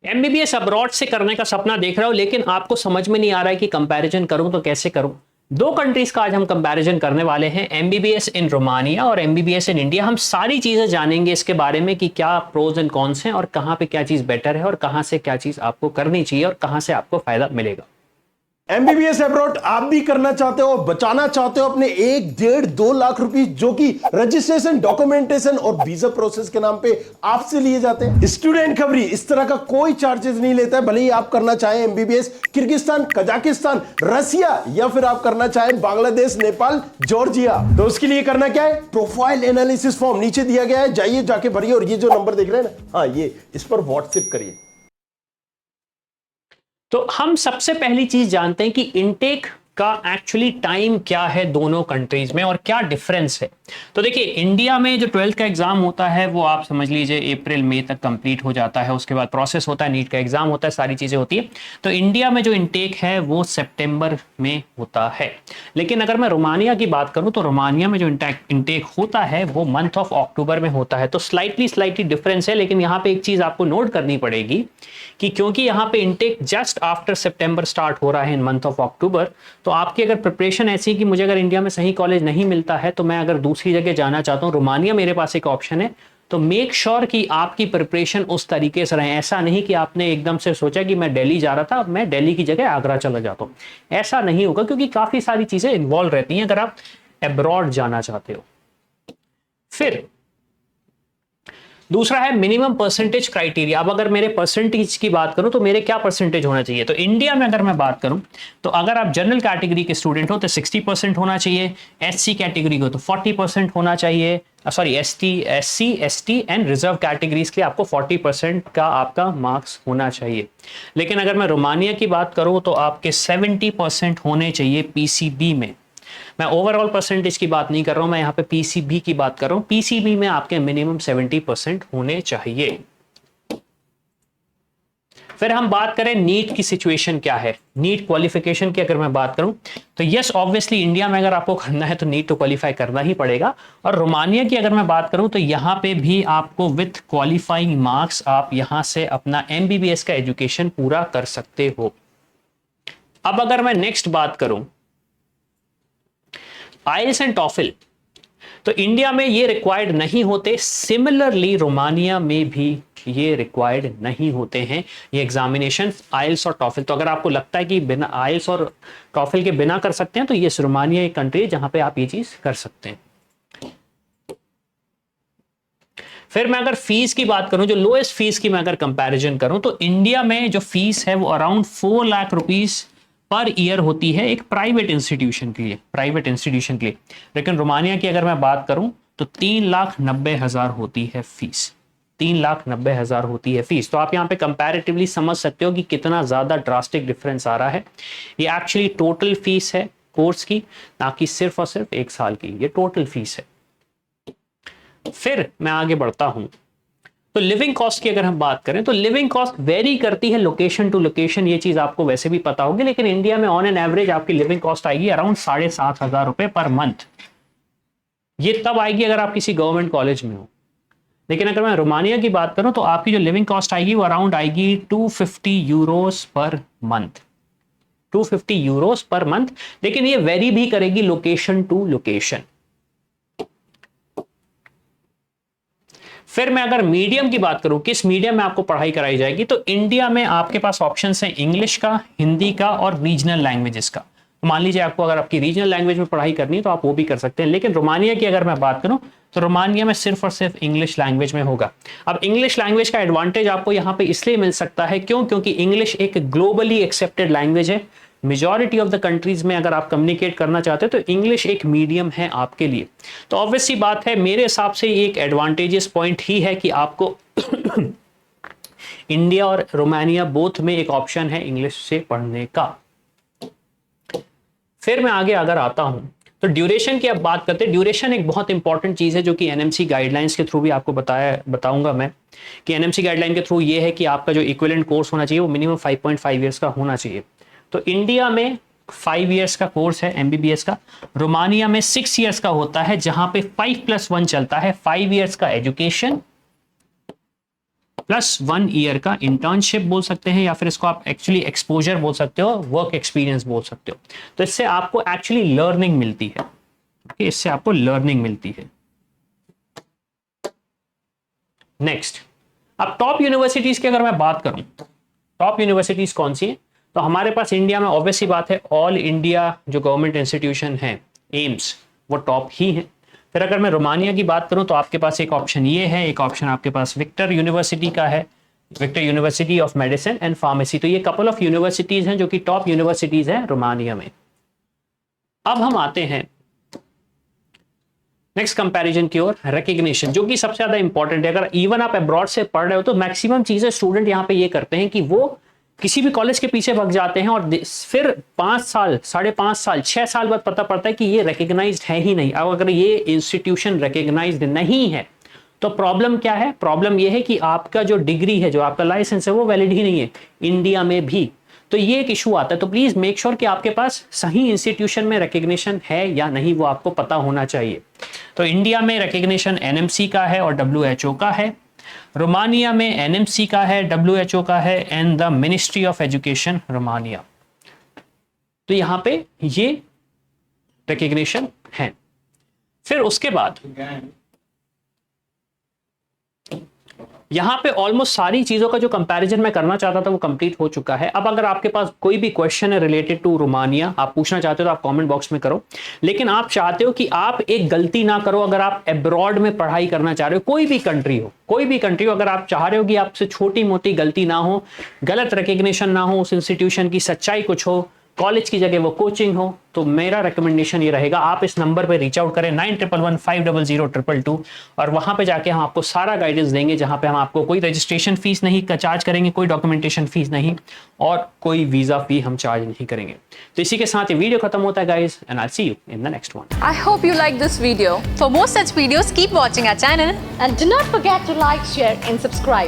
MBBS abroad से करने का सपना देख रहा हूं, लेकिन आपको समझ में नहीं आ रहा है कि कंपैरिजन करूं तो कैसे करूं। दो कंट्रीज का आज हम कंपैरिजन करने वाले हैं, एमबीबीएस इन रोमानिया और एमबीबीएस इन इंडिया। हम सारी चीजें जानेंगे इसके बारे में कि क्या प्रोज एंड कॉन्स हैं और कहां पे क्या चीज बेटर है और कहां से क्या चीज आपको करनी चाहिए और कहां से आपको फायदा मिलेगा। एमबीबीएस अब्रॉड आप भी करना चाहते हो, बचाना चाहते हो अपने 1-1.5-2 लाख रुपए जो कि रजिस्ट्रेशन, डॉक्यूमेंटेशन और वीजा प्रोसेस के नाम पे आपसे लिए जाते हैं। स्टूडेंट खबरी इस तरह का कोई चार्जेस नहीं लेता है, भले ही आप करना चाहें एमबीबीएस किर्गिस्तान, कजाकिस्तान, रसिया या फिर आप करना चाहें बांग्लादेश, नेपाल, जॉर्जिया। तो उसके लिए करना क्या है, प्रोफाइल एनालिसिस फॉर्म नीचे दिया गया है, जाइए जाके भरिए और ये जो नंबर देख रहे हैं ना, हाँ ये इस पर व्हाट्सएप करिए। तो हम सबसे पहली चीज जानते हैं कि इनटेक का एक्चुअली टाइम क्या है दोनों कंट्रीज में और क्या डिफरेंस है। तो देखिए, इंडिया में जो 12th का एग्जाम होता है वो आप समझ लीजिए अप्रैल मई तक कंप्लीट हो जाता है, उसके बाद प्रोसेस होता है, नीट का एग्जाम होता है, सारी चीजें होती है। तो इंडिया में जो इनटेक है वो सितंबर में होता है। लेकिन अगर मैं रोमानिया की बात करूं तो रोमानिया में जो इनटेक होता है वो मंथ ऑफ अक्टूबर में होता है। तो स्लाइटली डिफरेंस है, लेकिन यहाँ पे एक चीज आपको नोट करनी पड़ेगी कि क्योंकि यहाँ पे intake just after September start हो रहा है इन मंथ ऑफ अक्टूबर, तो आपकी अगर प्रिपरेशन ऐसी है कि मुझे अगर इंडिया में सही कॉलेज नहीं मिलता है तो मैं अगर दूसरी जगह जाना चाहता हूँ, रोमानिया मेरे पास एक ऑप्शन है, तो मेक श्योर कि आपकी प्रिपरेशन उस तरीके से रहे। ऐसा नहीं कि आपने एकदम से सोचा कि मैं दिल्ली जा रहा था, अब मैं दिल्ली की जगह आगरा चला जाता हूँ, ऐसा नहीं होगा, क्योंकि काफी सारी चीजें इन्वॉल्व रहती हैं अगर आप अब्रॉड जाना चाहते हो। फिर दूसरा है मिनिमम परसेंटेज क्राइटेरिया। अब अगर मेरे परसेंटेज की बात करूं तो मेरे क्या परसेंटेज होना चाहिए, तो इंडिया में अगर मैं बात करूं तो अगर आप जनरल कैटेगरी के स्टूडेंट हो तो 60% होना चाहिए, एससी कैटेगरी को तो 40% होना चाहिए, sorry SC ST and reserve categories के लिए आपको 40% का आपका मार्क्स होना चाहिए। लेकिन अगर मैं रोमानिया की बात करूं तो आपके 70% होने चाहिए पीसीबी में। मैं ओवरऑल परसेंटेज की बात नहीं कर रहा हूं, मैं यहां पे पीसीबी की बात कर रहा हूं। पीसीबी में आपके मिनिमम 70% होने चाहिए। फिर हम बात करें नीट की सिचुएशन क्या है, नीट क्वालिफिकेशन की अगर मैं बात करूं तो यस ऑब्वियसली इंडिया में अगर आपको करना है तो नीट तो क्वालिफाई करना ही पड़ेगा। और रोमानिया की अगर मैं बात करूं तो यहां पे भी आपको विथ क्वालिफाइंग मार्क्स आप यहां से अपना एमबीबीएस का एजुकेशन पूरा कर सकते हो। अब अगर मैं नेक्स्ट बात करूं आइल्स एंड टॉफिल, तो इंडिया में ये रिक्वायर्ड नहीं होते, सिमिलरली रोमानिया में भी ये रिक्वायर्ड नहीं होते हैं ये एग्जामिनेशन आइल्स और टॉफिल। तो अगर आपको लगता है कि बिना आइल्स और टॉफिल के बिना कर सकते हैं तो ये रोमानिया एक कंट्री है जहां पे आप ये चीज कर सकते हैं। फिर मैं अगर फीस की बात करूं, जो लोएस्ट फीस की मैं अगर कंपैरिजन करूं तो इंडिया में जो फीस है वो around 4 lakh rupees per year होती है एक प्राइवेट इंस्टीट्यूशन के लिए, लेकिन रोमानिया की अगर मैं बात करूं तो 3,90,000 होती है फीस। 3,90,000 होती है फीस। तो आप यहां पे कंपैरेटिवली समझ सकते हो कि कितना ज्यादा ड्रास्टिक डिफरेंस आ रहा है। ये एक्चुअली टोटल फीस है कोर्स की, ना कि सिर्फ और सिर्फ 1 साल की, ये टोटल फीस है। फिर मैं आगे बढ़ता हूं तो लिविंग कॉस्ट की अगर हम बात करें तो लिविंग कॉस्ट वेरी करती है लोकेशन टू लोकेशन, ये चीज आपको वैसे भी पता होगी, लेकिन इंडिया में ऑन एन एवरेज आपकी लिविंग कॉस्ट आएगी अराउंड 7,500 रुपए पर मंथ। ये तब आएगी अगर आप किसी गवर्नमेंट कॉलेज में हो। लेकिन अगर मैं रोमानिया की बात करूं तो आपकी जो लिविंग कॉस्ट आएगी वो अराउंड आएगी 250 Euros per month, 250 Euros per month. लेकिन ये वेरी भी करेगी लोकेशन टू लोकेशन। फिर मैं अगर मीडियम की बात करूं, किस मीडियम में आपको पढ़ाई कराई जाएगी, तो इंडिया में आपके पास ऑप्शंस हैं इंग्लिश का, हिंदी का और रीजनल लैंग्वेजेस का। तो मान लीजिए आपको अगर आपकी रीजनल लैंग्वेज में पढ़ाई करनी है तो आप वो भी कर सकते हैं। लेकिन रोमानिया की अगर मैं बात करूं तो रोमानिया में सिर्फ और सिर्फ इंग्लिश लैंग्वेज में होगा। अब इंग्लिश लैंग्वेज का एडवांटेज आपको यहां पे इसलिए मिल सकता है क्योंकि इंग्लिश एक ग्लोबली एक्सेप्टेड लैंग्वेज है। मेजॉरिटी ऑफ द कंट्रीज में अगर आप कम्युनिकेट करना चाहते हो तो इंग्लिश एक मीडियम है आपके लिए। तो ऑब्वियस सी बात है, मेरे हिसाब से एक एडवांटेजेस पॉइंट ही है कि आपको इंडिया और रोमानिया बोथ में एक ऑप्शन है इंग्लिश से पढ़ने का। फिर मैं आगे अगर आता हूं तो ड्यूरेशन की अब बात करते हैं। ड्यूरेशन एक बहुत इंपॉर्टेंट चीज है जो कि एनएमसी गाइडलाइंस के थ्रू भी आपको बताऊंगा मैं कि एनएमसी गाइडलाइन के थ्रू ये है कि आपका जो इक्विवेलेंट कोर्स होना चाहिए वो मिनिमम 5.5 ईयर्स का होना चाहिए। तो इंडिया में 5 इयर्स का कोर्स है एमबीबीएस का, रोमानिया में 6 इयर्स का होता है जहां पे 5+1 चलता है, 5 इयर्स का एजुकेशन +1 ईयर का इंटर्नशिप बोल सकते हैं, या फिर इसको आप एक्चुअली एक्सपोजर बोल सकते हो, वर्क एक्सपीरियंस बोल सकते हो। तो इससे आपको एक्चुअली लर्निंग मिलती है, इससे आपको लर्निंग मिलती है। नेक्स्ट, अब टॉप यूनिवर्सिटीज की अगर मैं बात करूं, टॉप यूनिवर्सिटीज कौन सी हैं, तो हमारे पास इंडिया में ऑब्वियस ही बात है ऑल इंडिया जो गवर्नमेंट इंस्टीट्यूशन है एम्स, वो टॉप ही है। फिर अगर मैं रोमानिया की बात करूं तो आपके पास एक ऑप्शन ये है, एक ऑप्शन आपके पास विक्टर यूनिवर्सिटी का है, Victor university of medicine and pharmacy. तो ये कपल ऑफ यूनिवर्सिटीज हैं जो कि टॉप यूनिवर्सिटीज हैं रोमानिया में। अब हम आते हैं नेक्स्ट कंपैरिजन की ओर, रिकग्निशन, जो कि सबसे ज्यादा इंपॉर्टेंट है। अगर इवन आप अब्रॉड से पढ़ रहे हो तो मैक्सिमम चीजें स्टूडेंट यहाँ पे ये करते हैं कि वो किसी भी कॉलेज के पीछे भाग जाते हैं और फिर 5 साल, 5.5 साल, 6 साल बाद पता पड़ता है कि ये रिकग्नाइज्ड है ही नहीं। अब अगर ये इंस्टीट्यूशन रिकग्नाइज्ड नहीं है तो प्रॉब्लम क्या है? प्रॉब्लम ये है कि आपका जो डिग्री है, जो आपका लाइसेंस है, वो वैलिड ही नहीं है इंडिया में भी। तो ये एक इशू आता है। तो प्लीज मेक श्योर कि आपके पास सही इंस्टीट्यूशन में रिकग्निशन है या नहीं, वो आपको पता होना चाहिए। तो इंडिया में रिकग्निशन एनएमसी का है और WHO का है, रोमानिया में एनएमसी का है, WHO का है and the ministry of education Romania. तो यहां पे ये रिकग्निशन है। फिर उसके बाद यहां पे ऑलमोस्ट सारी चीजों का जो कंपैरिजन मैं करना चाहता था वो कंप्लीट हो चुका है। अब अगर आपके पास कोई भी क्वेश्चन है रिलेटेड टू रोमानिया, आप पूछना चाहते हो तो आप कमेंट बॉक्स में करो। लेकिन आप चाहते हो कि आप एक गलती ना करो, अगर आप अब्रॉड में पढ़ाई करना चाह रहे हो, कोई भी कंट्री हो, अगर आप चाह रहे हो कि आपसे छोटी मोटी गलती ना हो, गलत रिकग्निशन ना हो, उस इंस्टीट्यूशन की सच्चाई कुछ हो, कॉलेज की जगह वो कोचिंग हो, तो मेरा रिकमेंडेशन ये रहेगा आप इस नंबर पे रीच आउट करें 9111500222 और वहां पे जाके हम आपको सारा गाइडेंस देंगे, जहां पे हम आपको कोई रजिस्ट्रेशन फीस नहीं चार्ज करेंगे, कोई डॉक्यूमेंटेशन फीस नहीं और कोई वीजा फी हम चार्ज नहीं करेंगे। तो इसी के साथ ये वीडियो खत्म होता है guys, and I see you in the next one. I hope you like this video. For more such videos, keep watching our channel. And do not forget to like, share and subscribe.